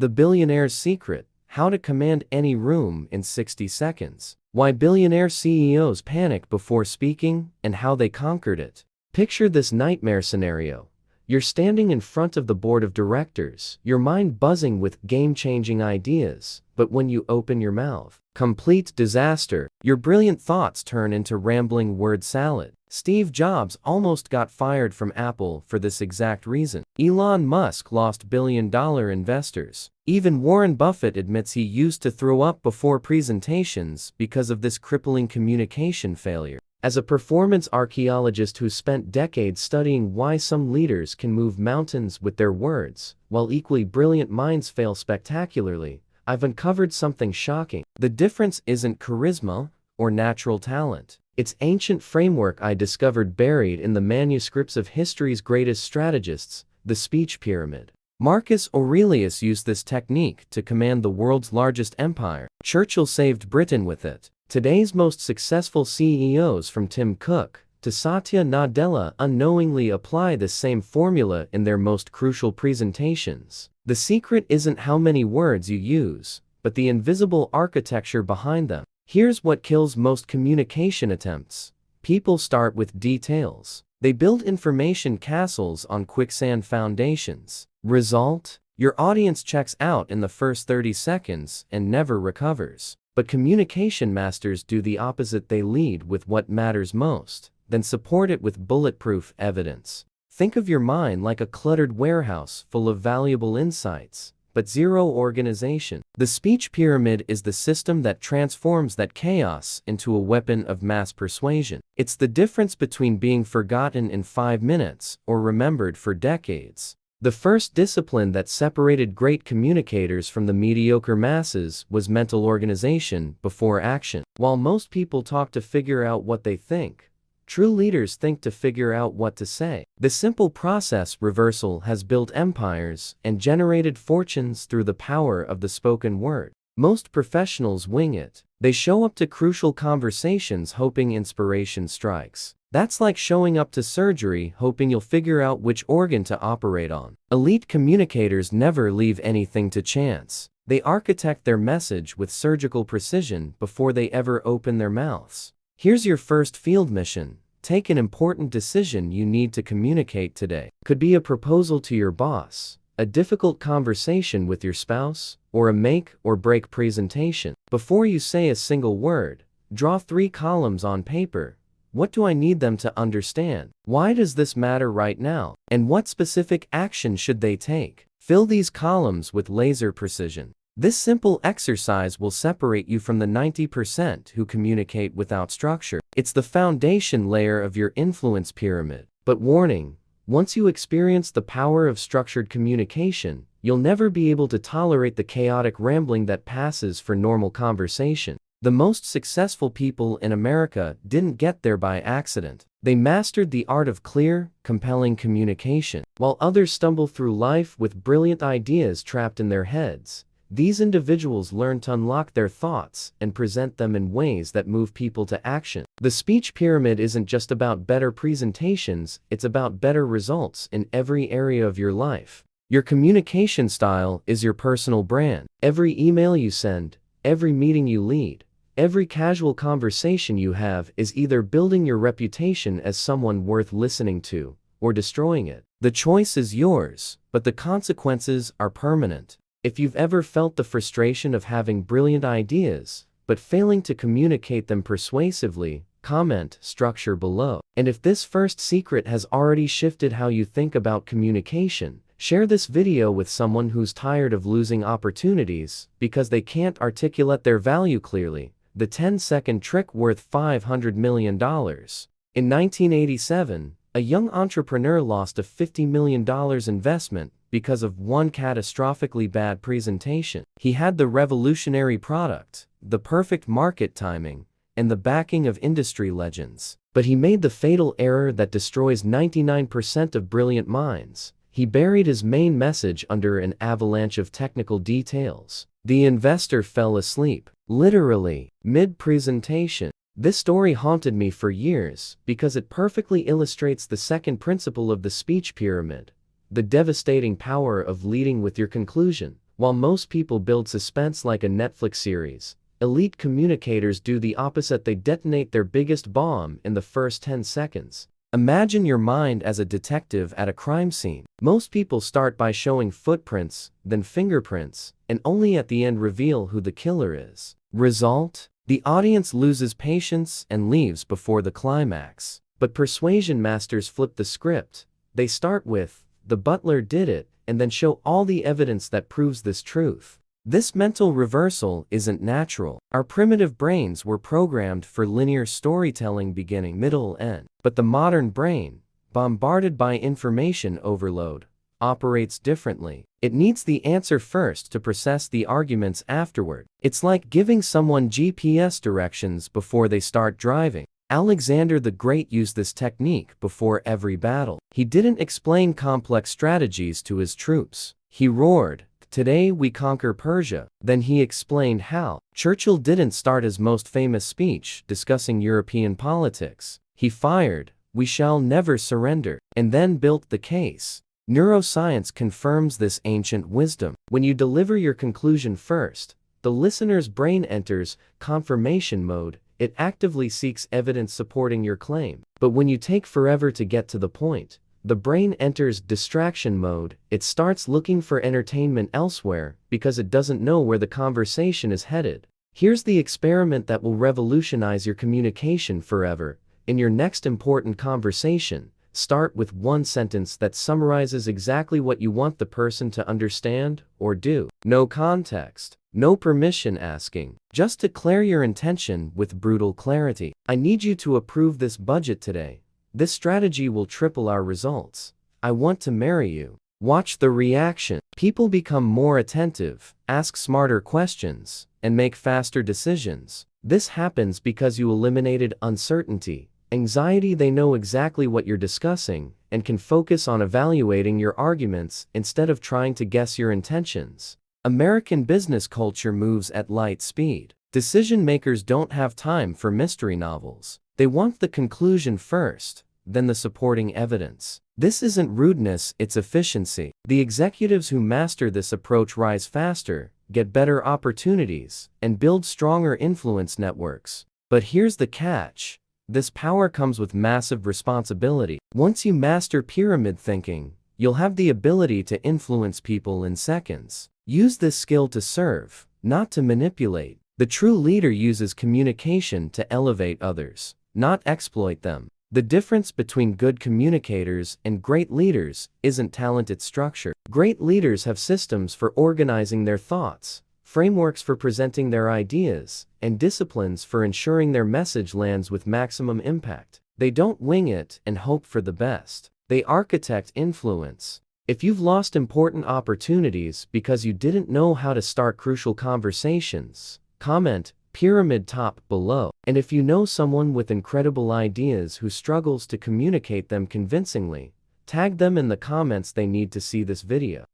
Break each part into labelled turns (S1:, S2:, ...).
S1: The Billionaire's Secret: How to Command Any Room in 60 Seconds. Why billionaire CEOs panic before speaking and how they conquered it. Picture this nightmare scenario. You're standing in front of the board of directors, your mind buzzing with game-changing ideas, but when you open your mouth, complete disaster. Your brilliant thoughts turn into rambling word salad. Steve Jobs almost got fired from Apple for this exact reason. Elon Musk lost billion-dollar investors. Even Warren Buffett admits he used to throw up before presentations because of this crippling communication failure. As a performance archaeologist who spent decades studying why some leaders can move mountains with their words, while equally brilliant minds fail spectacularly, I've uncovered something shocking. The difference isn't charisma or natural talent. It's ancient framework I discovered buried in the manuscripts of history's greatest strategists, the speech pyramid. Marcus Aurelius used this technique to command the world's largest empire. Churchill saved Britain with it. Today's most successful CEOs, from Tim Cook to Satya Nadella, unknowingly apply this same formula in their most crucial presentations. The secret isn't how many words you use, but the invisible architecture behind them. Here's what kills most communication attempts. People start with details. They build information castles on quicksand foundations. Result? Your audience checks out in the first 30 seconds and never recovers. But communication masters do the opposite. They lead with what matters most, then support it with bulletproof evidence. Think of your mind like a cluttered warehouse full of valuable insights, but zero organization. The speech pyramid is the system that transforms that chaos into a weapon of mass persuasion. It's the difference between being forgotten in 5 minutes or remembered for decades. The first discipline that separated great communicators from the mediocre masses was mental organization before action. While most people talk to figure out what they think, true leaders think to figure out what to say. The simple process reversal has built empires and generated fortunes through the power of the spoken word. Most professionals wing it. They show up to crucial conversations hoping inspiration strikes. That's like showing up to surgery hoping you'll figure out which organ to operate on. Elite communicators never leave anything to chance. They architect their message with surgical precision before they ever open their mouths. Here's your first field mission. Take an important decision you need to communicate today. Could be a proposal to your boss, a difficult conversation with your spouse, or a make or break presentation. Before you say a single word, draw 3 columns on paper. What do I need them to understand? Why does this matter right now? And what specific action should they take? Fill these columns with laser precision. This simple exercise will separate you from the 90% who communicate without structure. It's the foundation layer of your influence pyramid. But warning, once you experience the power of structured communication, you'll never be able to tolerate the chaotic rambling that passes for normal conversation. The most successful people in America didn't get there by accident. They mastered the art of clear, compelling communication. While others stumble through life with brilliant ideas trapped in their heads, these individuals learn to unlock their thoughts and present them in ways that move people to action. The speech pyramid isn't just about better presentations, it's about better results in every area of your life. Your communication style is your personal brand. Every email you send, every meeting you lead, every casual conversation you have is either building your reputation as someone worth listening to or destroying it. The choice is yours, but the consequences are permanent. If you've ever felt the frustration of having brilliant ideas, but failing to communicate them persuasively, comment structure below. And if this first secret has already shifted how you think about communication, share this video with someone who's tired of losing opportunities because they can't articulate their value clearly. The 10-second trick worth $500 million. In 1987, a young entrepreneur lost a $50 million investment because of one catastrophically bad presentation. He had the revolutionary product, the perfect market timing, and the backing of industry legends. But he made the fatal error that destroys 99% of brilliant minds. He buried his main message under an avalanche of technical details. The investor fell asleep, literally, mid-presentation. This story haunted me for years because it perfectly illustrates the second principle of the speech pyramid, the devastating power of leading with your conclusion. While most people build suspense like a Netflix series, elite communicators do the opposite. They detonate their biggest bomb in the first 10 seconds. Imagine your mind as a detective at a crime scene. Most people start by showing footprints, then fingerprints, and only at the end reveal who the killer is. Result? The audience loses patience and leaves before the climax. But persuasion masters flip the script. They start with, "The butler did it," and then show all the evidence that proves this truth. This mental reversal isn't natural. Our primitive brains were programmed for linear storytelling, beginning, middle, end. But the modern brain, bombarded by information overload, operates differently. It needs the answer first to process the arguments afterward. It's like giving someone GPS directions before they start driving. Alexander the Great used this technique before every battle. He didn't explain complex strategies to his troops. He roared, "Today we conquer Persia." Then he explained how. Churchill didn't start his most famous speech discussing European politics. He fired, "We shall never surrender," and then built the case. Neuroscience confirms this ancient wisdom. When you deliver your conclusion first, the listener's brain enters confirmation mode. It actively seeks evidence supporting your claim. But when you take forever to get to the point, the brain enters distraction mode. It starts looking for entertainment elsewhere because it doesn't know where the conversation is headed. Here's the experiment that will revolutionize your communication forever. In your next important conversation, start with one sentence that summarizes exactly what you want the person to understand or do. No context, no permission asking. Just declare your intention with brutal clarity. "I need you to approve this budget today. This strategy will triple our results. I want to marry you." Watch the reaction. People become more attentive, ask smarter questions, and make faster decisions. This happens because you eliminated uncertainty, anxiety. They know exactly what you're discussing and can focus on evaluating your arguments instead of trying to guess your intentions. American business culture moves at light speed. Decision makers don't have time for mystery novels. They want the conclusion first, then the supporting evidence. This isn't rudeness, it's efficiency. The executives who master this approach rise faster, get better opportunities, and build stronger influence networks. But here's the catch. This power comes with massive responsibility. Once you master pyramid thinking, you'll have the ability to influence people in seconds. Use this skill to serve, not to manipulate. The true leader uses communication to elevate others, not exploit them. The difference between good communicators and great leaders isn't talent, it's structure. Great leaders have systems for organizing their thoughts, frameworks for presenting their ideas, and disciplines for ensuring their message lands with maximum impact. They don't wing it and hope for the best. They architect influence. If you've lost important opportunities because you didn't know how to start crucial conversations, comment pyramid top below. And if you know someone with incredible ideas who struggles to communicate them convincingly, tag them in the comments. They need to see this video.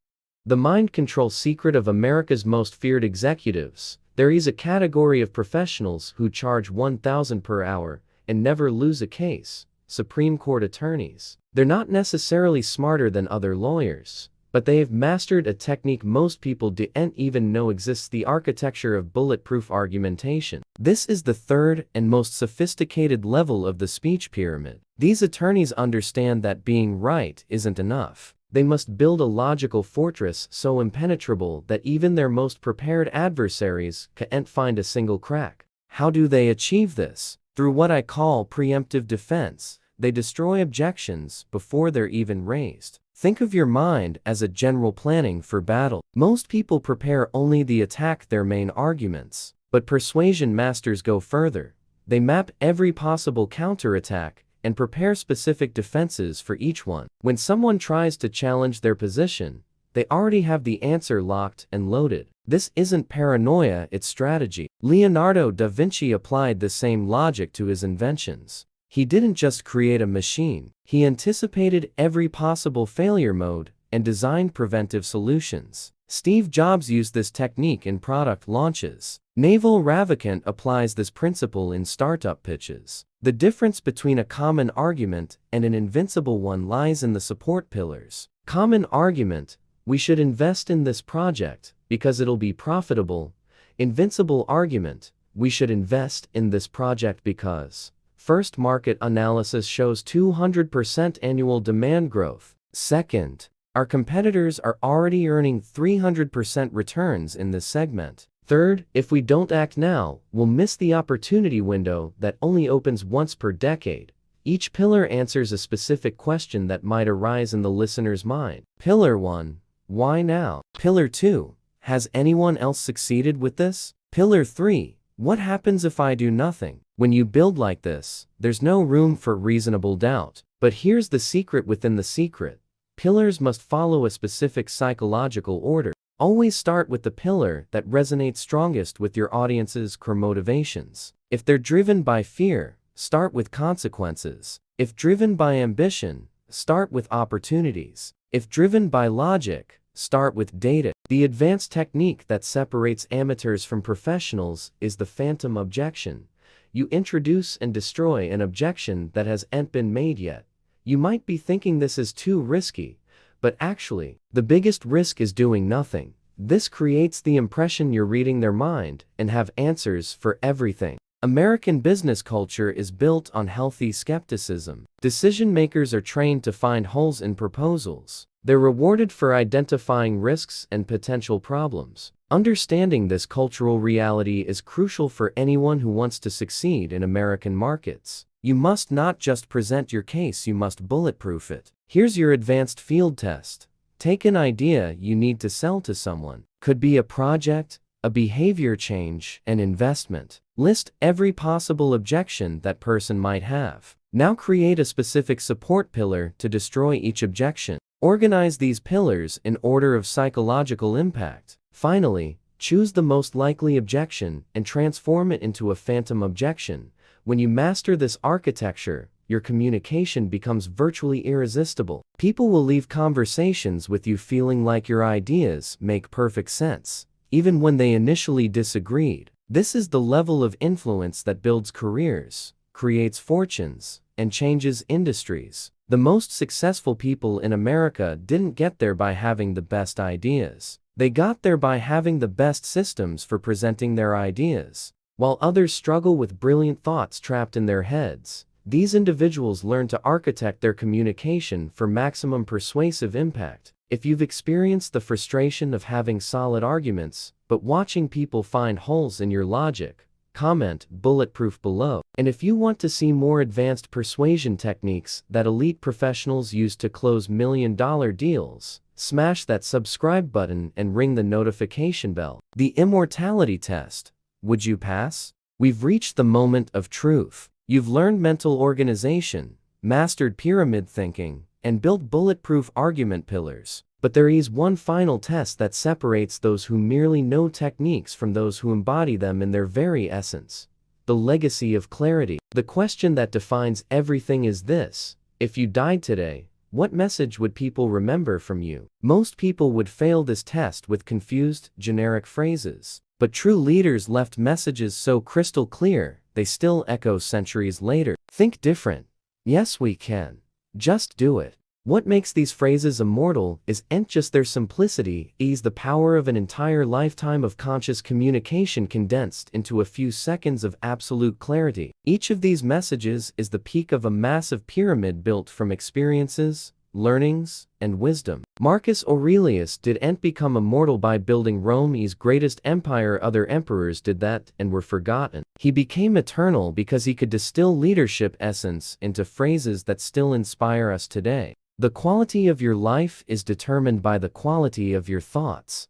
S1: The mind control secret of America's most feared executives. There is a category of professionals who charge $1,000 per hour and never lose a case. Supreme Court attorneys. They're not necessarily smarter than other lawyers, but they have mastered a technique most people didn't even know exists: the architecture of bulletproof argumentation. This is the third and most sophisticated level of the speech pyramid. These attorneys understand that being right isn't enough. They must build a logical fortress so impenetrable that even their most prepared adversaries can't find a single crack. How do they achieve this? Through what I call preemptive defense. They destroy objections before they're even raised. Think of your mind as a general planning for battle. Most people prepare only the attack, their main arguments. But persuasion masters go further. They map every possible counterattack and prepare specific defenses for each one. When someone tries to challenge their position, they already have the answer locked and loaded. This isn't paranoia, it's strategy. Leonardo da Vinci applied the same logic to his inventions. He didn't just create a machine, he anticipated every possible failure mode and designed preventive solutions. Steve Jobs used this technique in product launches. Naval Ravikant applies this principle in startup pitches. The difference between a common argument and an invincible one lies in the support pillars. Common argument: We should invest in this project because it'll be profitable. Invincible argument. We should invest in this project because first, market analysis shows 200% annual demand growth. Second, our competitors are already earning 300% returns in this segment. Third, if we don't act now, we'll miss the opportunity window that only opens once per decade. Each pillar answers a specific question that might arise in the listener's mind. Pillar 1. Why now? Pillar 2. Has anyone else succeeded with this? Pillar 3. What happens if I do nothing? When you build like this, there's no room for reasonable doubt. But here's the secret within the secret. Pillars must follow a specific psychological order. Always start with the pillar that resonates strongest with your audience's core motivations. If they're driven by fear, start with consequences. If driven by ambition, start with opportunities. If driven by logic, start with data. The advanced technique that separates amateurs from professionals is the phantom objection. You introduce and destroy an objection that hasn't been made yet. You might be thinking this is too risky, but actually, the biggest risk is doing nothing. This creates the impression you're reading their mind and have answers for everything. American business culture is built on healthy skepticism. Decision makers are trained to find holes in proposals. They're rewarded for identifying risks and potential problems. Understanding this cultural reality is crucial for anyone who wants to succeed in American markets. You must not just present your case, you must bulletproof it. Here's your advanced field test. Take an idea you need to sell to someone. Could be a project, a behavior change, an investment. List every possible objection that person might have. Now create a specific support pillar to destroy each objection. Organize these pillars in order of psychological impact. Finally, choose the most likely objection and transform it into a phantom objection. When you master this architecture, your communication becomes virtually irresistible. People will leave conversations with you feeling like your ideas make perfect sense, even when they initially disagreed. This is the level of influence that builds careers, creates fortunes, and changes industries. The most successful people in America didn't get there by having the best ideas. They got there by having the best systems for presenting their ideas. While others struggle with brilliant thoughts trapped in their heads, these individuals learn to architect their communication for maximum persuasive impact. If you've experienced the frustration of having solid arguments, but watching people find holes in your logic, comment bulletproof below. And if you want to see more advanced persuasion techniques that elite professionals use to close million-dollar deals, smash that subscribe button and ring the notification bell. The immortality test. Would you pass? We've reached the moment of truth. You've learned mental organization, mastered pyramid thinking, and built bulletproof argument pillars. But there is one final test that separates those who merely know techniques from those who embody them in their very essence. The legacy of clarity. The question that defines everything is this: if you died today, what message would people remember from you? Most people would fail this test with confused, generic phrases. But true leaders left messages so crystal clear, they still echo centuries later. Think different. Yes, we can. Just do it. What makes these phrases immortal isn't just their simplicity, it's the power of an entire lifetime of conscious communication condensed into a few seconds of absolute clarity. Each of these messages is the peak of a massive pyramid built from experiences, learnings, and wisdom. Marcus Aurelius didn't become immortal by building Rome's greatest empire. Other emperors did that and were forgotten. He became eternal because he could distill leadership essence into phrases that still inspire us today. The quality of your life is determined by the quality of your thoughts.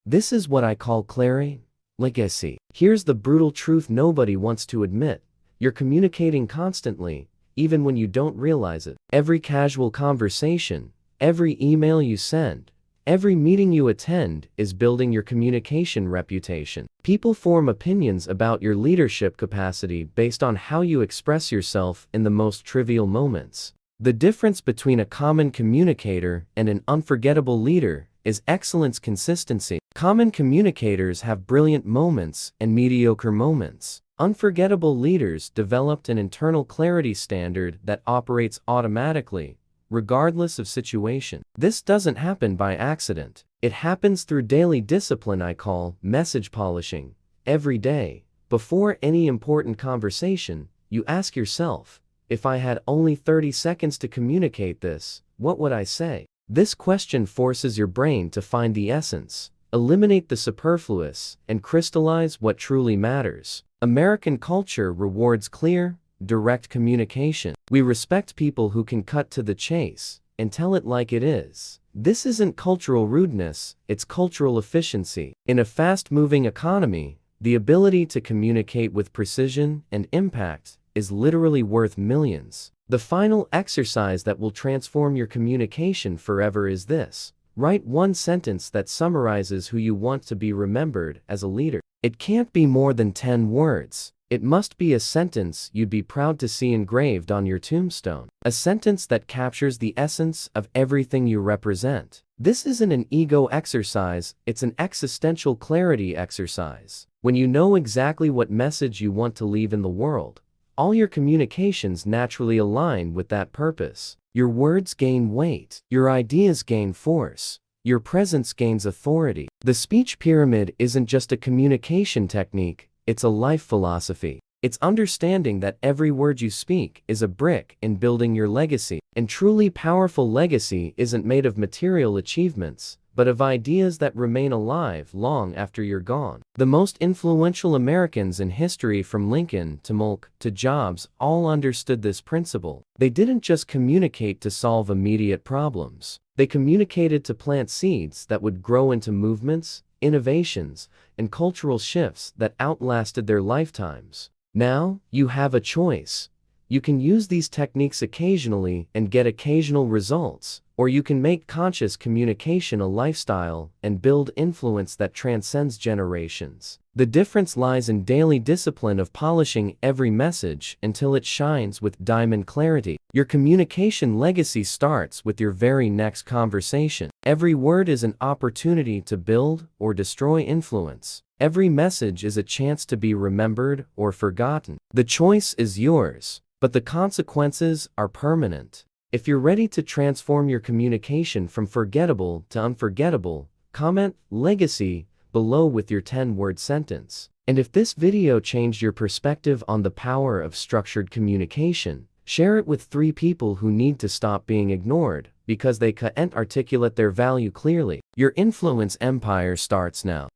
S1: This is what I call clarity, legacy. Here's the brutal truth nobody wants to admit. You're communicating constantly, even when you don't realize it. Every casual conversation, every email you send, every meeting you attend is building your communication reputation. People form opinions about your leadership capacity based on how you express yourself in the most trivial moments. The difference between a common communicator and an unforgettable leader is excellence consistency. Common communicators have brilliant moments and mediocre moments. Unforgettable leaders developed an internal clarity standard that operates automatically, regardless of situation. This doesn't happen by accident. It happens through daily discipline I call message polishing. Every day, before any important conversation, you ask yourself, if I had only 30 seconds to communicate this, what would I say? This question forces your brain to find the essence, eliminate the superfluous, and crystallize what truly matters. American culture rewards clear, direct communication. We respect people who can cut to the chase and tell it like it is. This isn't cultural rudeness, it's cultural efficiency. In a fast-moving economy, the ability to communicate with precision and impact is literally worth millions. The final exercise that will transform your communication forever is this. Write one sentence that summarizes who you want to be remembered as a leader. It can't be more than 10 words. It must be a sentence you'd be proud to see engraved on your tombstone. A sentence that captures the essence of everything you represent. This isn't an ego exercise, it's an existential clarity exercise. When you know exactly what message you want to leave in the world, all your communications naturally align with that purpose. Your words gain weight, your ideas gain force, your presence gains authority. The speech pyramid isn't just a communication technique, it's a life philosophy. It's understanding that every word you speak is a brick in building your legacy. And truly powerful legacy isn't made of material achievements, but of ideas that remain alive long after you're gone. The most influential Americans in history, from Lincoln to Polk to Jobs, all understood this principle. They didn't just communicate to solve immediate problems. They communicated to plant seeds that would grow into movements, innovations, and cultural shifts that outlasted their lifetimes. Now, you have a choice. You can use these techniques occasionally and get occasional results, or you can make conscious communication a lifestyle and build influence that transcends generations. The difference lies in daily discipline of polishing every message until it shines with diamond clarity. Your communication legacy starts with your very next conversation. Every word is an opportunity to build or destroy influence. Every message is a chance to be remembered or forgotten. The choice is yours, but the consequences are permanent. If you're ready to transform your communication from forgettable to unforgettable, comment legacy below with your 10-word sentence. And if this video changed your perspective on the power of structured communication, share it with 3 people who need to stop being ignored because they can't articulate their value clearly. Your influence empire starts now.